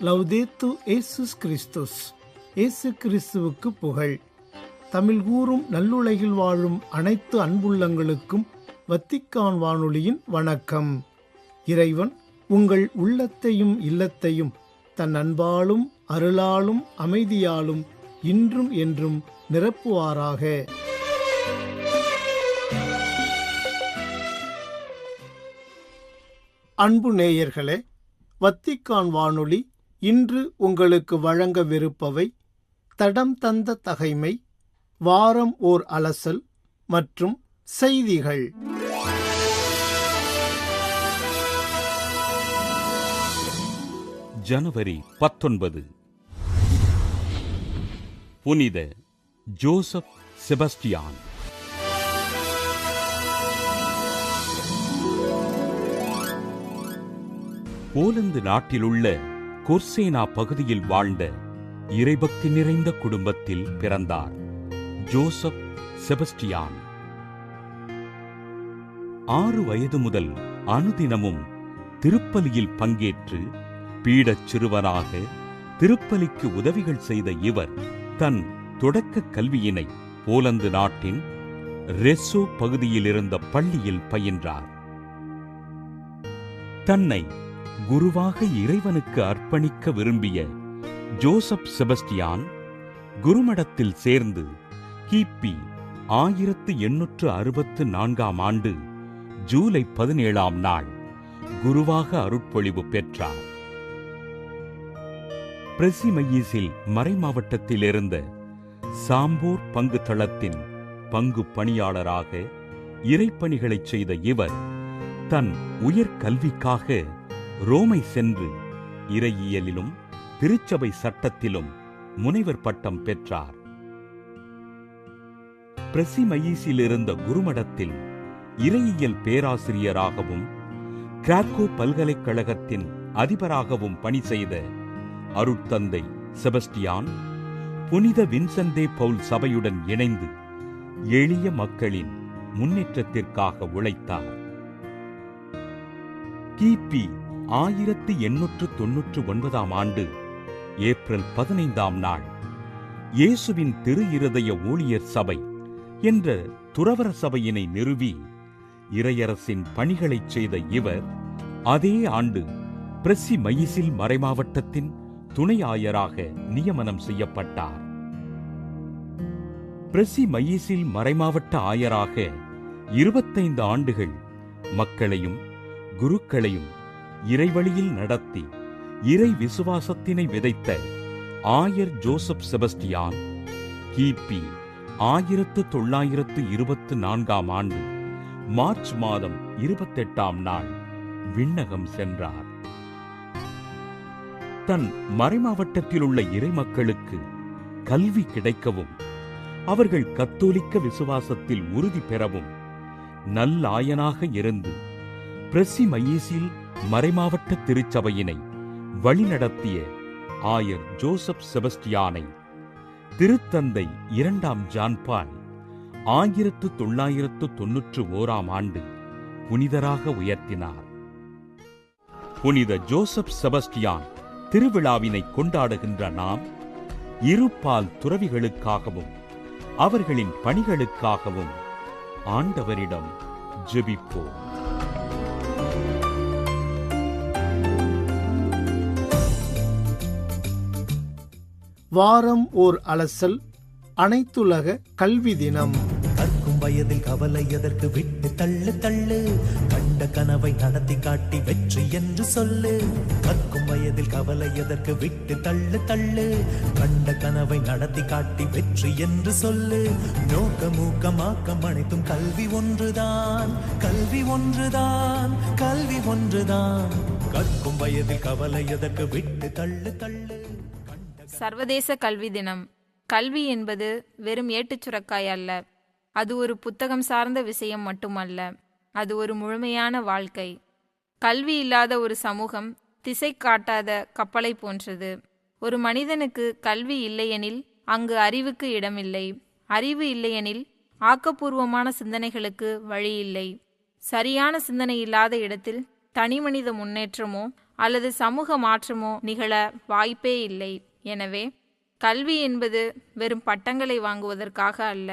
லவ்தேத்து இயேசுஸ் கிறிஸ்துஸ். இயேசு கிறிஸ்துவுக்கு புகழ். தமிழ் கூறும் நல்லுலகில் வாழும் அனைத்து அன்புள்ளங்களுக்கும் வத்திக்கான் வானொலியின் வணக்கம். இறைவன் உங்கள் உள்ளத்தையும் இல்லத்தையும் தன் அன்பாலும் அருளாலும் அமைதியாலும் இன்றும் என்றும் நிரப்புவாராக. அன்பு நேயர்களே, வத்திக்கான் வானொலி இன்று உங்களுக்கு வழங்கவிருப்பவை: தடம் தந்த தகைமை, வாரம் ஓர் அலசல் மற்றும் செய்திகள். ஜனவரி 19. புனித ஜோசப் செபஸ்டியான். போலந்து நாட்டிலுள்ள கொர்சேனா பகுதியில் வாழ்ந்த இறைபக்தி நிறைந்த குடும்பத்தில் பிறந்தார் ஜோசப் செபஸ்டியான். 6 வயது முதல் அனுதினமும் திருப்பலியில் பங்கேற்று பீடச் சிறுவனாக திருப்பலிக்கு உதவிகள் செய்த இவர் தன் தொடக்க கல்வியினை போலந்து நாட்டின் ரெசோ பகுதியில் இருந்த பள்ளியில் பயின்றார். தன்னை குருவாக இறைவனுக்கு அர்ப்பணிக்க விரும்பிய ஜோசப் செபஸ்டியான் குருமடத்தில் சேர்ந்து கிபி 1864 ஆண்டு ஜூலை 17 நாள் குருவாக அருட்பொழிவு பெற்றார். பிரசிமையீசில் மறைமாவட்டத்தில் இருந்த சாம்போர் பங்கு தளத்தின் பங்கு பணியாளராக இறைப்பணிகளைச் செய்த இவர் தன் உயர்கல்விக்காக ரோமை சென்று இறையியலிலும் திருச்சபை சட்டத்திலும் முனைவர் பட்டம் பெற்றார். பிரசிமையீசில் இருந்த குருமடத்தில் இறையியல் பேராசிரியராகவும் கிராக்கோ பல்கலைக்கழகத்தின் அதிபராகவும் பணி செய்த அருட்தந்தை செபஸ்டியான் புனித வின்சென்தே பவுல் சபையுடன் இணைந்து எளிய மக்களின் முன்னேற்றத்திற்காக உழைத்தார். கிபி 1899 ஆண்டு ஏப்ரல் 15 நாள் இயேசுவின் திரு இருதய ஊழியர் சபை என்ற துறவற சபையினை நிறுவி இறையரசின் பணிகளைச் செய்த இவர் அதே ஆண்டு பிரசிமையீசில் மறைமாவட்டத்தின் துணை ஆயராக நியமனம் செய்யப்பட்டார். பிரசிமையீசில் மறைமாவட்ட ஆயராக 25 ஆண்டுகள் மக்களையும் குருக்களையும் இறைவழியில் நடத்தி இறை விசுவாசத்தினை விதைத்த ஆயர் ஜோசப் செபஸ்டியான் கிபி 1924 ஆண்டு மார்ச் மாதம் 28 நாள் விண்ணகம் சென்றார். தன் மறைமாவட்டத்தில் உள்ள இறை மக்களுக்கு கல்வி கிடைக்கவும் அவர்கள் கத்தோலிக்க விசுவாசத்தில் உறுதி பெறவும் நல்லாயனாக இருந்து பிரசிமையீசில் மறைமாவட்ட திருச்சபையினை வழிநடத்திய ஆயர் ஜோசப் செபஸ்டியானை திருத்தந்தை 2ஆம் ஜான் பால் 1991 ஆண்டு புனிதராக உயர்த்தினார். புனித ஜோசப் செபஸ்டியான் திருவிழாவினை கொண்டாடுகின்ற நாம் இருபால் துறவிகளுக்காகவும் அவர்களின் பணிகளுக்காகவும் ஆண்டவரிடம் ஜெபிப்போம். வாரம் ஓர் அலசல், அனைத்துலக கல்வி தினம். கற்கும் வயதில் கவலை எதற்கு, விட்டு தள்ளு தள்ளு, கண்ட கனவை நடத்தி காட்டி வெற்றி என்று சொல்லு. கற்கும் வயதில் கவலை எதற்கு, விட்டு தள்ளு தள்ளு, கண்ட கனவை நடத்தி காட்டி வெற்றி என்று சொல்லு. நோக்கம் ஊக்கம் ஆக்கம் அனைத்தும் கல்வி ஒன்றுதான், கல்வி ஒன்றுதான், கல்வி ஒன்றுதான். கற்கும் வயதில் கவலை எதற்கு, விட்டு தள்ளு தள்ளு. சர்வதேச கல்வி தினம். கல்வி என்பது வெறும் ஏட்டுச் சுரக்காய் அல்ல. அது ஒரு புத்தகம் சார்ந்த விஷயம் மட்டுமல்ல, அது ஒரு முழுமையான வாழ்க்கை. கல்வி இல்லாத ஒரு சமூகம் திசை காட்டாத கப்பலை போன்றது. ஒரு மனிதனுக்கு கல்வி இல்லையெனில் அங்கு அறிவுக்கு இடமில்லை. அறிவு இல்லையெனில் ஆக்கப்பூர்வமான சிந்தனைகளுக்கு வழி இல்லை. சரியான சிந்தனை இல்லாத இடத்தில் தனிமனித முன்னேற்றமோ அல்லது சமூக மாற்றமோ நிகழ வாய்ப்பே இல்லை. எனவே கல்வி என்பது வெறும் பட்டங்களை வாங்குவதற்காக அல்ல,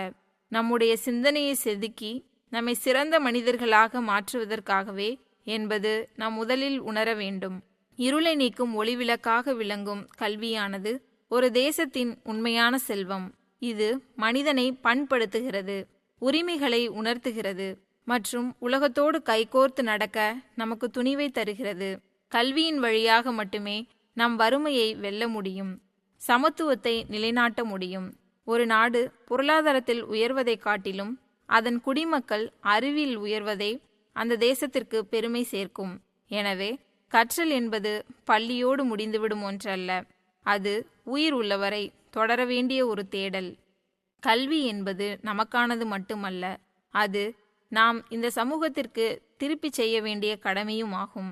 நம்முடைய சிந்தனையை செதுக்கி நம்மை சிறந்த மனிதர்களாக மாற்றுவதற்காகவே என்பது நாம் முதலில் உணர வேண்டும். இருளை நீக்கும் ஒளிவிளக்காக விளங்கும் கல்வியானது ஒரு தேசத்தின் உண்மையான செல்வம். இது மனிதனை பண்படுத்துகிறது, உரிமைகளை உணர்த்துகிறது மற்றும் உலகத்தோடு கைகோர்த்து நடக்க நமக்கு துணிவை தருகிறது. கல்வியின் வழியாக மட்டுமே நம் வறுமையை வெல்ல முடியும், சமத்துவத்தை நிலைநாட்ட முடியும். ஒரு நாடு பொருளாதாரத்தில் உயர்வதை காட்டிலும் அதன் குடிமக்கள் அறிவில் உயர்வதே அந்த தேசத்திற்கு பெருமை சேர்க்கும். எனவே கற்றல் என்பது பள்ளியோடு முடிந்துவிடும் ஒன்றல்ல, அது உயிர் உள்ளவரை தொடர வேண்டிய ஒரு தேடல். கல்வி என்பது நமக்கானது மட்டுமல்ல, அது நாம் இந்த சமூகத்திற்கு திருப்பி செய்ய வேண்டிய கடமையும் ஆகும்.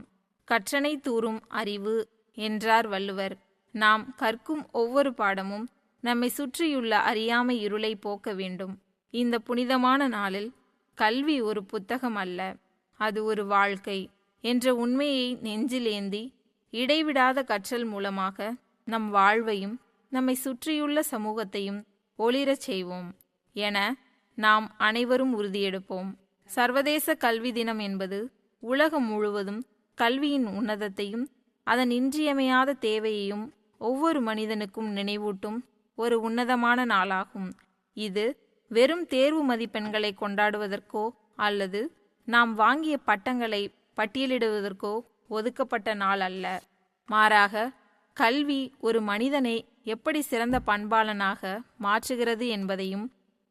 கற்றனை தூறும் அறிவு என்றார் வள்ளுவர். நாம் கற்கும் ஒவ்வொரு பாடமும் நம்மை சுற்றியுள்ள அறியாமை இருளை போக்க வேண்டும். இந்த புனிதமான நாளில் கல்வி ஒரு புத்தகம் அல்ல, அது ஒரு வாழ்க்கை என்ற உண்மையை நெஞ்சிலேந்தி இடைவிடாத கற்றல் மூலமாக நம் வாழ்வையும் நம்மை சுற்றியுள்ள சமூகத்தையும் ஒளிரச் செய்வோம் என நாம் அனைவரும் உறுதியெடுப்போம். சர்வதேச கல்வி தினம் என்பது உலகம் முழுவதும் கல்வியின் உன்னதத்தையும் அதன் இன்றியமையாத தேவையையும் ஒவ்வொரு மனிதனுக்கும் நினைவூட்டும் ஒரு உன்னதமான நாளாகும். இது வெறும் தேர்வு மதிப்பெண்களை கொண்டாடுவதற்கோ அல்லது நாம் வாங்கிய பட்டங்களை பட்டியலிடுவதற்கோ ஒதுக்கப்பட்ட நாள் அல்ல. மாறாக கல்வி ஒரு மனிதனை எப்படி சிறந்த பண்பாளனாக மாற்றுகிறது என்பதையும்,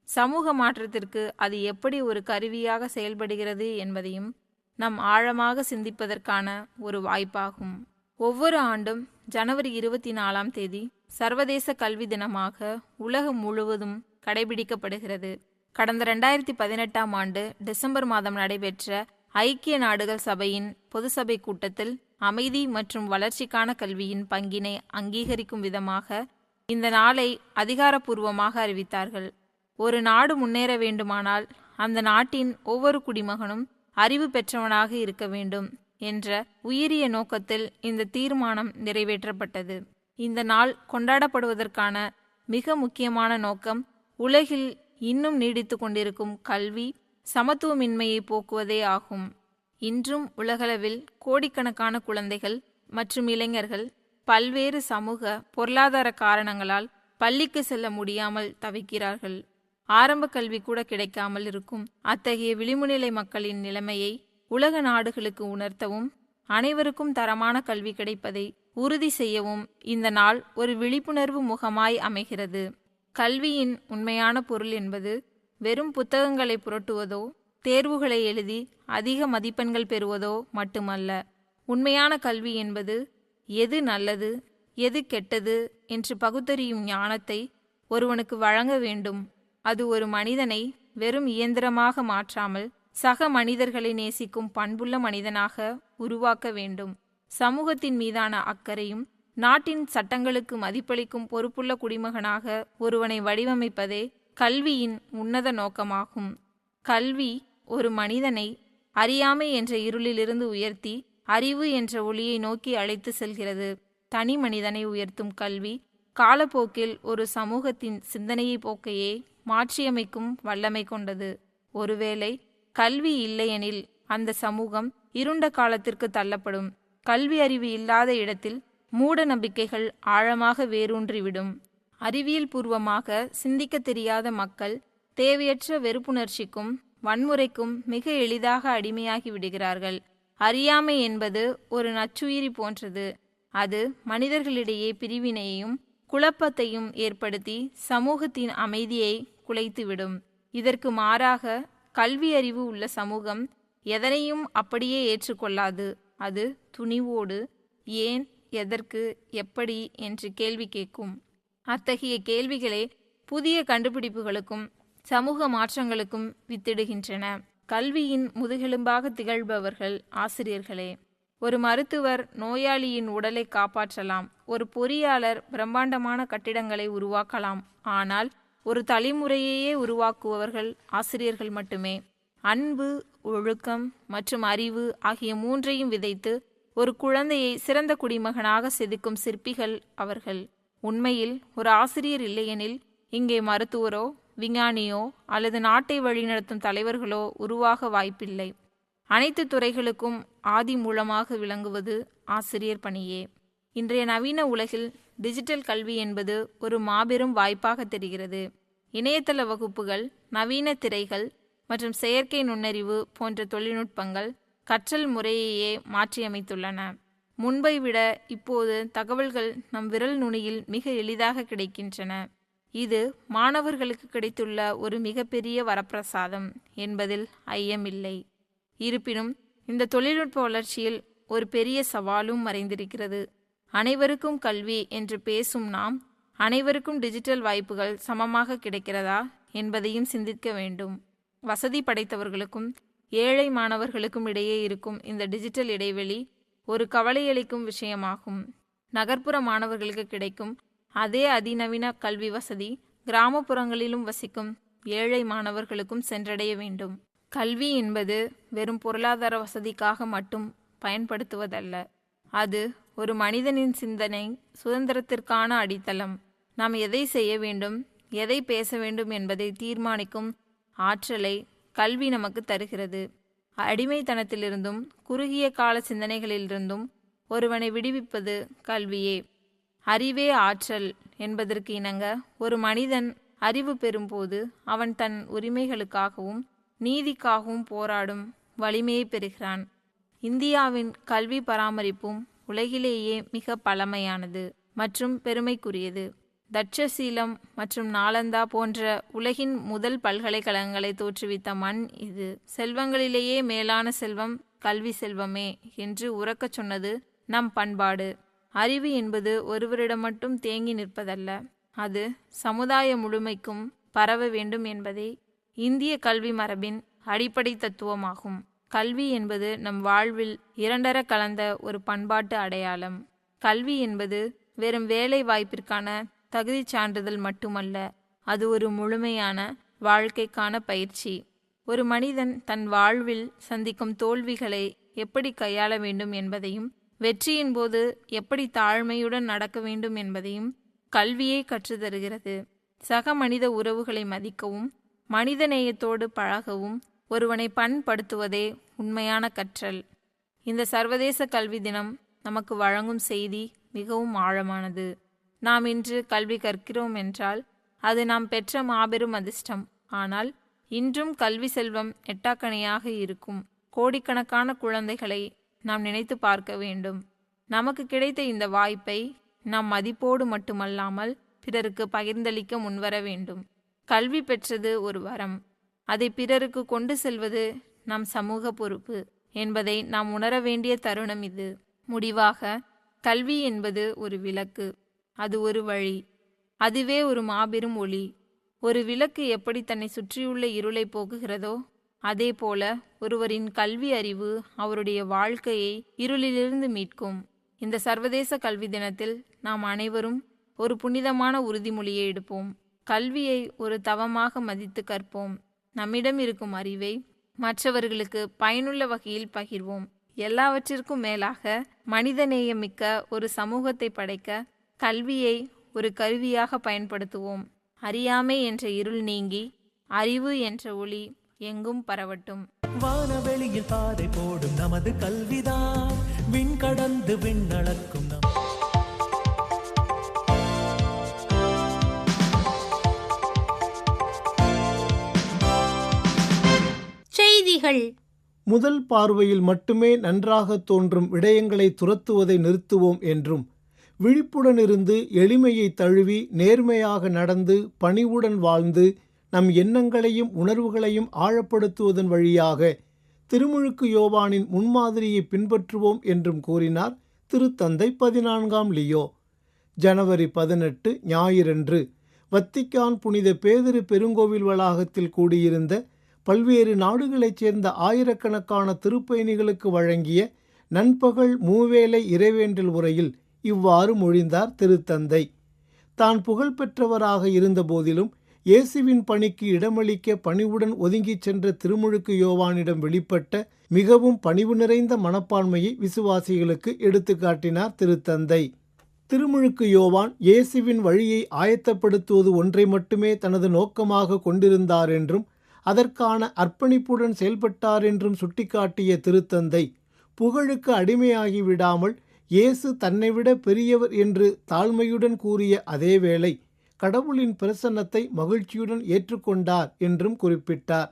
சமூக மாற்றத்திற்கு அது எப்படி ஒரு கருவியாக செயல்படுகிறது என்பதையும் நம் ஆழமாக சிந்திப்பதற்கான ஒரு வாய்ப்பாகும். ஒவ்வொரு ஆண்டும் ஜனவரி 24 சர்வதேச கல்வி தினமாக உலகம் முழுவதும் கடைபிடிக்கப்படுகிறது. கடந்த 2018 டிசம்பர் மாதம் நடைபெற்ற ஐக்கிய நாடுகள் சபையின் பொதுசபை கூட்டத்தில் அமைதி மற்றும் வளர்ச்சிக்கான கல்வியின் பங்கினை அங்கீகரிக்கும் விதமாக இந்த நாளை அதிகாரப்பூர்வமாக அறிவித்தார்கள். ஒரு நாடு முன்னேற வேண்டுமானால் அந்த நாட்டின் ஒவ்வொரு குடிமகனும் அறிவு பெற்றவனாக இருக்க வேண்டும் என்ற உயரிய நோக்கத்தில் இந்த தீர்மானம் நிறைவேற்றப்பட்டது. இந்த நாள் கொண்டாடப்படுவதற்கான மிக முக்கியமான நோக்கம் உலகில் இன்னும் நீடித்து கொண்டிருக்கும் கல்வி சமத்துவமின்மையை போக்குவதே ஆகும். இன்றும் உலகளவில் கோடிக்கணக்கான குழந்தைகள் மற்றும் இளைஞர்கள் பல்வேறு சமூக பொருளாதார காரணங்களால் பள்ளிக்கு செல்ல முடியாமல் தவிக்கிறார்கள். ஆரம்ப கல்வி கூட கிடைக்காமல் இருக்கும் அத்தகைய விளிம்புநிலை மக்களின் நிலைமையை உலக நாடுகளுக்கு உணர்த்தவும், அனைவருக்கும் தரமான கல்வி கிடைப்பதை உறுதி செய்யவும் இந்த நாள் ஒரு விழிப்புணர்வு முகமாய் அமைகிறது. கல்வியின் உண்மையான பொருள் என்பது வெறும் புத்தகங்களை புரட்டுவதோ தேர்வுகளை எழுதி அதிக மதிப்பெண்கள் பெறுவதோ மட்டுமல்ல. உண்மையான கல்வி என்பது எது நல்லது எது கெட்டது என்று பகுத்தறியும் ஞானத்தை ஒருவனுக்கு வழங்க வேண்டும். அது ஒரு மனிதனை வெறும் இயந்திரமாக மாற்றாமல் சக மனிதர்களை நேசிக்கும் பண்புள்ள மனிதனாக உருவாக்க வேண்டும். சமூகத்தின் மீதான அக்கறையும் நாட்டின் சட்டங்களுக்கு மதிப்பளிக்கும் பொறுப்புள்ள குடிமகனாக ஒருவனை வடிவமைப்பதே கல்வியின் உன்னத நோக்கமாகும். கல்வி ஒரு மனிதனை அறியாமை என்ற இருளிலிருந்து உயர்த்தி அறிவு என்ற ஒளியை நோக்கி அழைத்து செல்கிறது. தனி மனிதனை உயர்த்தும் கல்வி காலப்போக்கில் ஒரு சமூகத்தின் சிந்தனையை போக்கையே மாற்றியமைக்கும் வல்லமை கொண்டது. ஒருவேளை கல்வி இல்லையெனில் அந்த சமூகம் இருண்ட காலத்திற்கு தள்ளப்படும். கல்வி அறிவு இல்லாத இடத்தில் மூட நம்பிக்கைகள் ஆழமாக வேரூன்றிவிடும். அறிவியல் பூர்வமாக சிந்திக்க தெரியாத மக்கள் தேவையற்ற வெறுப்புணர்ச்சிக்கும் வன்முறைக்கும் மிக எளிதாக அடிமையாகி விடுகிறார்கள். அறியாமை என்பது ஒரு நச்சுயிரி போன்றது. அது மனிதர்களிடையே பிரிவினையையும் குழப்பத்தையும் ஏற்படுத்தி சமூகத்தின் அமைதியை குலைத்துவிடும். இதற்கு மாறாக கல்வி அறிவு உள்ள சமூகம் எதனையும் அப்படியே ஏற்றுக்கொள்ளாது. அது துணிவோடு ஏன், எதற்கு, எப்படி என்று கேள்வி கேட்கும். அத்தகைய கேள்விகளே புதிய கண்டுபிடிப்புகளுக்கும் சமூக மாற்றங்களுக்கும் வித்திடுகின்றன. கல்வியின் முதுகெலும்பாக திகழ்பவர்கள் ஆசிரியர்களே. ஒரு மருத்துவர் நோயாளியின் உடலை காப்பாற்றலாம், ஒரு பொறியாளர் பிரம்மாண்டமான கட்டிடங்களை உருவாக்கலாம். ஆனால் ஒரு தலைமுறையையே உருவாக்குபவர்கள் ஆசிரியர்கள் மட்டுமே. அன்பு, ஒழுக்கம் மற்றும் அறிவு ஆகிய மூன்றையும் விதைத்து ஒரு குழந்தையை சிறந்த குடிமகனாக செதுக்கும் சிற்பிகள் அவர்கள். உண்மையில் ஒரு ஆசிரியர் இல்லையெனில் இங்கே மருத்துவரோ விஞ்ஞானியோ அல்லது நாட்டை வழிநடத்தும் தலைவர்களோ உருவாக வாய்ப்பில்லை. அனைத்து துறைகளுக்கும் ஆதி மூலமாக விளங்குவது ஆசிரியர் பணியே. இன்றைய நவீன உலகில் டிஜிட்டல் கல்வி என்பது ஒரு மாபெரும் வாய்ப்பாக தெரிகிறது. இணையதள வகுப்புகள், நவீன திரைகள் மற்றும் செயற்கை நுண்ணறிவு போன்ற தொழில்நுட்பங்கள் கற்றல் முறையையே மாற்றியமைத்துள்ளன. முன்பை விட இப்போது தகவல்கள் நம் விரல் நுனியில் மிக எளிதாக கிடைக்கின்றன. இது மாணவர்களுக்கு கிடைத்துள்ள ஒரு மிகப்பெரிய வரப்பிரசாதம் என்பதில் ஐயமில்லை. இருப்பினும் இந்த தொழில்நுட்ப வளர்ச்சியில் ஒரு பெரிய சவாலும் மறைந்திருக்கிறது. அனைவருக்கும் கல்வி என்று பேசும் நாம், அனைவருக்கும் டிஜிட்டல் வாய்ப்புகள் சமமாக கிடைக்கிறதா என்பதையும் சிந்திக்க வேண்டும். வசதி படைத்தவர்களுக்கும் ஏழை மாணவர்களுக்கும் இடையே இருக்கும் இந்த டிஜிட்டல் இடைவெளி ஒரு கவலையளிக்கும் விஷயமாகும். நகர்ப்புற மாணவர்களுக்கு கிடைக்கும் அதே அதிநவீன கல்வி வசதி கிராமப்புறங்களிலும் வசிக்கும் ஏழை மாணவர்களுக்கும் சென்றடைய வேண்டும். கல்வி என்பது வெறும் பொருளாதார வசதிக்காக மட்டும் பயன்படுத்துவதல்ல. அது ஒரு மனிதனின் சிந்தனை சுதந்திரத்திற்கான அடித்தளம். நாம் எதை செய்ய வேண்டும், எதை பேச வேண்டும் என்பதை தீர்மானிக்கும் ஆற்றலை கல்வி நமக்கு தருகிறது. அடிமைத்தனத்திலிருந்தும் குறுகிய கால சிந்தனைகளிலிருந்தும் ஒருவனை விடுவிப்பது கல்வியே. அறிவே ஆற்றல் என்பதற்கு இணங்க ஒரு மனிதன் அறிவு பெறும்போது அவன் தன் உரிமைகளுக்காகவும் நீதிக்காகவும் போராடும் வலிமையை பெறுகிறான். இந்தியாவின் கல்வி பராமரிப்பும் உலகிலேயே மிக பழமையானது மற்றும் பெருமைக்குரியது. தட்சசீலம் மற்றும் நாலந்தா போன்ற உலகின் முதல் பல்கலைக்கழகங்களை தோற்றுவித்த மண் இது. செல்வங்களிலேயே மேலான செல்வம் கல்வி செல்வமே என்று உரக்கச் சொன்னது நம் பண்பாடு. அறிவு என்பது ஒருவரிடம் மட்டும் தேங்கி நிற்பதல்ல, அது சமுதாய முழுமைக்கும் பரவ வேண்டும் என்பதே இந்திய கல்வி மரபின் அடிப்படை தத்துவமாகும். கல்வி என்பது நம் வாழ்வில் இரண்டர கலந்த ஒரு பண்பாட்டு அடையாளம். கல்வி என்பது வெறும் வேலை வாய்ப்பிற்கான தகுதி சான்றிதழ் மட்டுமல்ல, அது ஒரு முழுமையான வாழ்க்கைக்கான பயிற்சி. ஒரு மனிதன் தன் வாழ்வில் சந்திக்கும் தோல்விகளை எப்படி கையாள வேண்டும் என்பதையும் வெற்றியின் போது எப்படி தாழ்மையுடன் நடக்க வேண்டும் என்பதையும் கல்வியை கற்றுத்தருகிறது. சக மனித உறவுகளை மதிக்கவும் மனிதநேயத்தோடு பழகவும் ஒருவனை பண்படுத்துவதே உண்மையான கற்றல். இந்த சர்வதேச கல்வி தினம் நமக்கு வழங்கும் செய்தி மிகவும் ஆழமானது. நாம் இன்று கல்வி கற்கிறோம் என்றால் அது நாம் பெற்ற மாபெரும் அதிர்ஷ்டம். ஆனால் இன்றும் கல்வி செல்வம் எட்டாக்கணியாக இருக்கும் கோடிக்கணக்கான குழந்தைகளை நாம் நினைத்து பார்க்க வேண்டும். நமக்கு கிடைத்த இந்த வாய்ப்பை நாம் மதிப்போடு மட்டுமல்லாமல் பிறருக்கு பகிர்ந்தளிக்க முன்வர வேண்டும். கல்வி பெற்றது ஒரு வரம், அதை பிறருக்கு கொண்டு செல்வது நம் சமூக பொறுப்பு என்பதை நாம் உணர வேண்டிய தருணம் இது. முடிவாக, கல்வி என்பது ஒரு விளக்கு, அது ஒரு வழி, அதுவே ஒரு மாபெரும் ஒளி. ஒரு விளக்கு எப்படி தன்னை சுற்றியுள்ள இருளை போக்குகிறதோ அதே போல ஒருவரின் கல்வி அறிவு அவருடைய வாழ்க்கையை இருளிலிருந்து மீட்கும். இந்த சர்வதேச கல்வி தினத்தில் நாம் அனைவரும் ஒரு புனிதமான உறுதிமொழியை எடுப்போம். கல்வியை ஒரு தவமாக மதித்து கற்போம். நம்மிடம் இருக்கும் அறிவை மற்றவர்களுக்கு பயனுள்ள வகையில் பகிர்வோம். எல்லாவற்றிற்கும் மேலாக மனிதநேயமிக்க ஒரு சமூகத்தை படைக்க கல்வியை ஒரு கருவியாக பயன்படுத்துவோம். அறியாமை என்ற இருள் நீங்கி அறிவு என்ற ஒளி எங்கும் பரவட்டும். வானவெளியில் பாதை போடும் நமது கல்விதான் விண் கடந்து விண்ணளக்கும் செய்திகள். முதல் பார்வையில் மட்டுமே நன்றாக தோன்றும் விடயங்களை துரத்துவதை நிறுத்துவோம் என்றும், விழிப்புடன் இருந்து எளிமையை தழுவி நேர்மையாக நடந்து பணிவுடன் வாழ்ந்து நம் எண்ணங்களையும் உணர்வுகளையும் ஆழப்படுத்துவதன் வழியாக திருமுழுக்கு யோவானின் முன்மாதிரியை பின்பற்றுவோம் என்றும் கூறினார் திருத்தந்தை 14ஆம் லியோ. ஜனவரி 18 ஞாயிறன்று வத்திக்கான் புனித பேதுரு பெருங்கோவில் வளாகத்தில் கூடியிருந்த பல்வேறு நாடுகளைச் சேர்ந்த ஆயிரக்கணக்கான திருப்பயணிகளுக்கு வழங்கிய நண்பகல் மூவேளை இறைவேண்டல் உரையில் இவ்வாறு மொழிந்தார் திருத்தந்தை. தான் புகழ்பெற்றவராக இருந்த போதிலும் இயேசுவின் பணிக்கு இடமளிக்க பணிவுடன் ஒதுங்கிச் சென்ற திருமுழுக்கு யோவானிடம் வெளிப்பட்ட மிகவும் பணிவு நிறைந்த மனப்பான்மையை விசுவாசிகளுக்கு எடுத்துக்காட்டினார் திருத்தந்தை. திருமுழுக்கு யோவான் இயேசுவின் வழியை ஆயத்தப்படுத்துவது ஒன்றை மட்டுமே தனது நோக்கமாக கொண்டிருந்தார் என்றும் அதற்கான அர்ப்பணிப்புடன் செயல்பட்டார் என்றும் சுட்டிக்காட்டிய திருத்தந்தை, புகழுக்கு அடிமையாகி விடாமல் இயேசு தன்னைவிட பெரியவர் என்று தாழ்மையுடன் கூறிய அதேவேளை கடவுளின் பிரசன்னத்தை மகிழ்ச்சியுடன் ஏற்றுக்கொண்டார் என்றும் குறிப்பிட்டார்.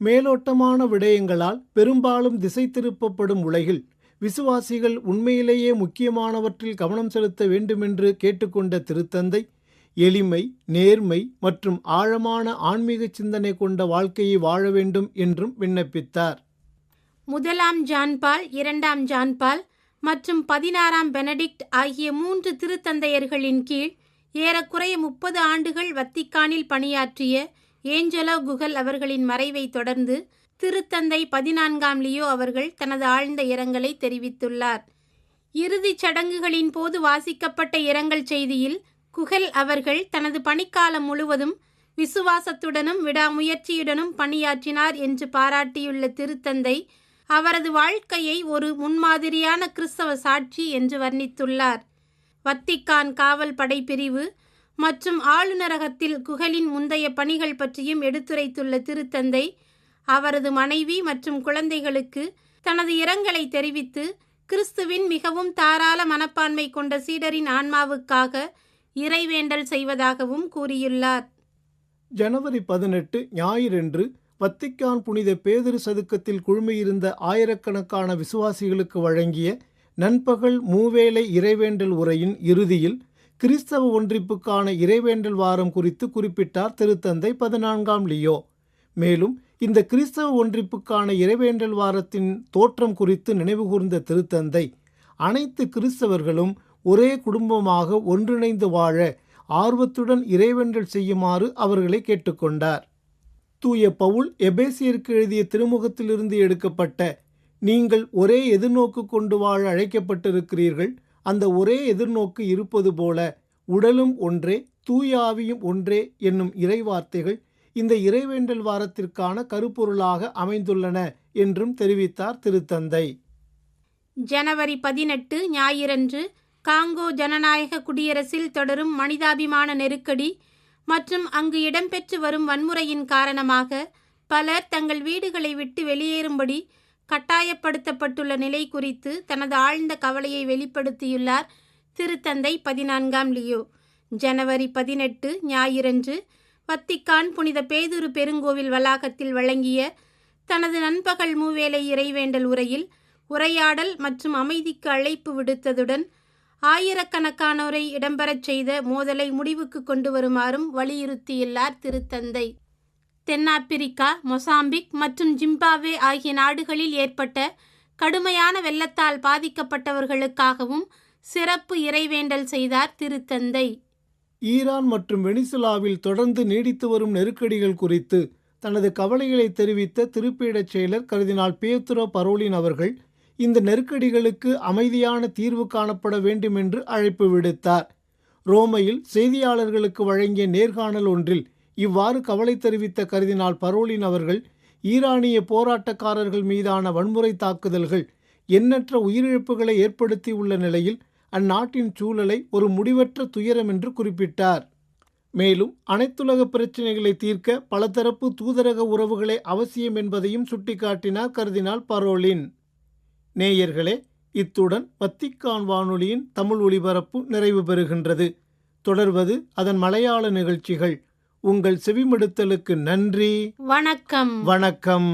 மேலோட்டமான விடயங்களால் பெரும்பாலும் திசை திருப்பப்படும் உலகில் விசுவாசிகள் உண்மையிலேயே முக்கியமானவற்றில் கவனம் செலுத்த வேண்டுமென்று கேட்டுக்கொண்ட திருத்தந்தை, எளிமை, நேர்மை மற்றும் ஆழமான ஆன்மீக சிந்தனை கொண்ட வாழ்க்கையை வாழ வேண்டும் என்றும் விண்ணப்பித்தார். 1ஆம் ஜான்பால், 2ஆம் ஜான்பால் மற்றும் 16ஆம் பெனடிக்ட் ஆகிய 3 திருத்தந்தையர்களின் கீழ் ஏறக்குறைய 30 ஆண்டுகள் வத்திக்கானில் பணியாற்றிய ஏஞ்சலோ குகல் அவர்களின் மறைவை தொடர்ந்து திருத்தந்தை 14ஆம் லியோ அவர்கள் தனது ஆழ்ந்த இரங்கலை தெரிவித்துள்ளார். இறுதிச் சடங்குகளின் போது வாசிக்கப்பட்ட இரங்கல் செய்தியில் குகல் அவர்கள் தனது பணிக்காலம் முழுவதும் விசுவாசத்துடனும் விடாமுயற்சியுடனும் பணியாற்றினார் என்று பாராட்டியுள்ள திருத்தந்தை அவரது வாழ்க்கையை ஒரு முன்மாதிரியான கிறிஸ்தவ சாட்சி என்று வர்ணித்துள்ளார். வத்திக்கான் காவல் படைப்பிரிவு மற்றும் ஆளுநரகத்தில் குகலின் முந்தைய பணிகள் பற்றியும் எடுத்துரைத்துள்ள திருத்தந்தை அவரது மனைவி மற்றும் குழந்தைகளுக்கு தனது இரங்கலை தெரிவித்து கிறிஸ்துவின் மிகவும் தாராள மனப்பான்மை கொண்ட சீடரின் ஆன்மாவுக்காக இறைவேண்டல் செய்வதாகவும் கூறியுள்ளார். ஜனவரி 18 ஞாயிறன்று வத்திக்கான் புனித பேதுரு சதுக்கத்தில் குழுமியிருந்த ஆயிரக்கணக்கான விசுவாசிகளுக்கு வழங்கிய நண்பகல் மூவேளை இறைவேண்டல் உரையின் இறுதியில் கிறிஸ்தவ ஒன்றிப்புக்கான இறைவேண்டல் வாரம் குறித்து குறிப்பிட்டார் திருத்தந்தை 14ஆம் லியோ. மேலும் இந்த கிறிஸ்தவ ஒன்றிப்புக்கான இறைவேண்டல் வாரத்தின் தோற்றம் குறித்து நினைவுகூர்ந்த திருத்தந்தை, அனைத்து கிறிஸ்தவர்களும் ஒரே குடும்பமாக ஒன்றிணைந்து வாழ ஆர்வத்துடன் இறைவேண்டல் செய்யுமாறு அவர்களை கேட்டுக்கொண்டார். தூய பவுல் எபேசியருக்கு எழுதிய திருமுகத்திலிருந்து எடுக்கப்பட்ட நீங்கள் ஒரே எதிர்நோக்கு கொண்டு வாழ அழைக்கப்பட்டிருக்கிறீர்கள், அந்த ஒரே எதிர்நோக்கு இருப்பது போல உடலும் ஒன்றே தூய ஆவியும் ஒன்றே என்னும் இறைவார்த்தைகள் இந்த இறைவேண்டல் வாரத்திற்கான கருப்பொருளாக அமைந்துள்ளன என்றும் தெரிவித்தார் திருத்தந்தை. ஜனவரி 18 ஞாயிறன்று காங்கோ ஜனநாயக குடியரசில் தொடரும் மனிதாபிமான நெருக்கடி மற்றும் அங்கு இடம்பெற்று வரும் வன்முறையின் காரணமாக பலர் தங்கள் வீடுகளை விட்டு வெளியேறும்படி கட்டாயப்படுத்தப்பட்டுள்ள நிலை குறித்து தனது ஆழ்ந்த கவலையை வெளிப்படுத்தியுள்ளார் திருத்தந்தை 14ஆம் லியோ. ஜனவரி 18 ஞாயிறன்று வத்திக்கான் புனித பேதுரு பெருங்கோவில் வளாகத்தில் வழங்கிய தனது நண்பகல் மூவேளை இறைவேண்டல் உரையில் உரையாடல் மற்றும் அமைதிக்கு அழைப்பு விடுத்ததுடன் ஆயிரக்கணக்கானோரை இடம்பெறச் செய்த மோதலை முடிவுக்கு கொண்டு வருமாறும் வலியுறுத்தியுள்ளார் திருத்தந்தை. தென்னாப்பிரிக்கா, மொசாம்பிக் மற்றும் ஜிம்பாப்வே ஆகிய நாடுகளில் ஏற்பட்ட கடுமையான வெள்ளத்தால் பாதிக்கப்பட்டவர்களுக்காகவும் சிறப்பு இறைவேண்டல் செய்தார் திருத்தந்தை. ஈரான் மற்றும் வெனிசுலாவில் தொடர்ந்து நீடித்து வரும் நெருக்கடிகள் குறித்து தனது கவலைகளை தெரிவித்த திருப்பீடச் செயலர் கர்தினால் பியேத்ரோ பரோலின் அவர்கள் இந்த நெருக்கடிகளுக்கு அமைதியான தீர்வு காணப்பட வேண்டும் என்று அழைப்பு விடுத்தார். ரோமையில் செய்தியாளர்களுக்கு வழங்கிய நேர்காணல் ஒன்றில் இவ்வாறு கவலை தெரிவித்த கர்தினால் பரோலின் அவர்கள், ஈரானிய போராட்டக்காரர்கள் மீதான வன்முறை தாக்குதல்கள் எண்ணற்ற உயிரிழப்புகளை ஏற்படுத்தியுள்ள நிலையில் அந்நாட்டின் சூழலை ஒரு முடிவற்ற துயரம் என்று குறிப்பிட்டார். மேலும் அனைத்துலக பிரச்சினைகளை தீர்க்க பலதரப்பு தூதரக உறவுகளே அவசியம் என்பதையும் சுட்டிக்காட்டினார் கர்தினால் பரோலின். நேயர்களே, இத்துடன் வத்திக்கான் வானொலியின் தமிழ் ஒலிபரப்பு நிறைவு பெறுகின்றது. தொடர்வது அதன் மலையாள நிகழ்ச்சிகள். உங்கள் செவிமடுத்தலுக்கு நன்றி. வணக்கம். வணக்கம்.